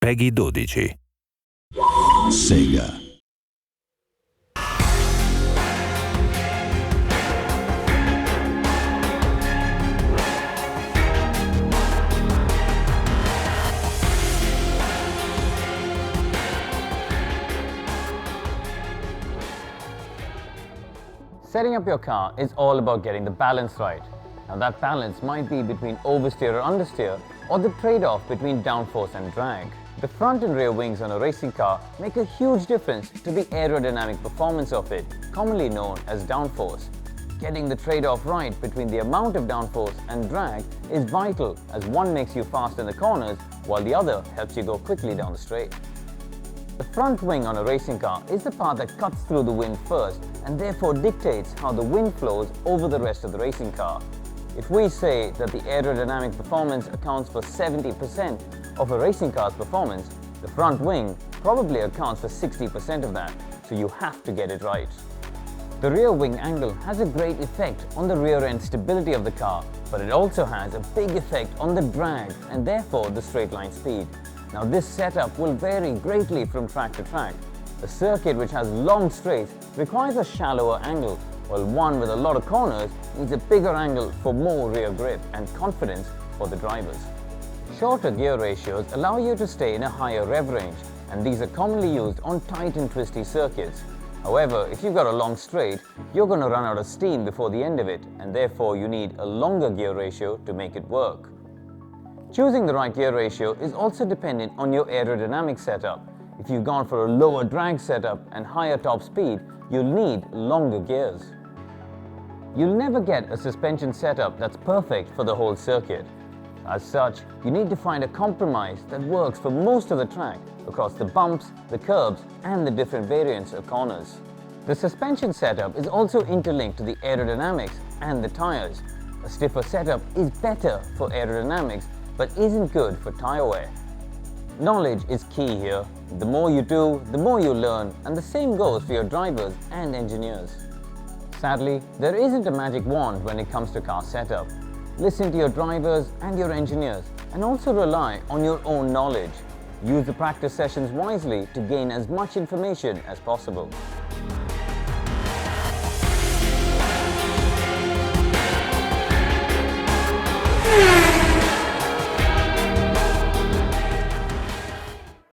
Peggy 12. Sega. Setting up your car is all about getting the balance right. Now that balance might be between oversteer or understeer, or the trade-off between downforce and drag. The front and rear wings on a racing car make a huge difference to the aerodynamic performance of it, commonly known as downforce. Getting the trade-off right between the amount of downforce and drag is vital, as one makes you fast in the corners while the other helps you go quickly down the straight. The front wing on a racing car is the part that cuts through the wind first and therefore dictates how the wind flows over the rest of the racing car. If we say that the aerodynamic performance accounts for 70% of a racing car's performance, the front wing probably accounts for 60% of that, so you have to get it right. The rear wing angle has a great effect on the rear end stability of the car, but it also has a big effect on the drag and therefore the straight line speed. Now this setup will vary greatly from track to track. A circuit which has long straights requires a shallower angle, while one with a lot of corners needs a bigger angle for more rear grip and confidence for the drivers. Shorter gear ratios allow you to stay in a higher rev range, and these are commonly used on tight and twisty circuits. However, if you've got a long straight, you're going to run out of steam before the end of it, and therefore you need a longer gear ratio to make it work. Choosing the right gear ratio is also dependent on your aerodynamic setup. If you've gone for a lower drag setup and higher top speed, you'll need longer gears. You'll never get a suspension setup that's perfect for the whole circuit. As such, you need to find a compromise that works for most of the track across the bumps, the curbs, and the different variants of corners. The suspension setup is also interlinked to the aerodynamics and the tires. A stiffer setup is better for aerodynamics but isn't good for tire wear. Knowledge is key here. The more you do, the more you learn, and the same goes for your drivers and engineers. Sadly, there isn't a magic wand when it comes to car setup. Listen to your drivers and your engineers, and also rely on your own knowledge. Use the practice sessions wisely to gain as much information as possible.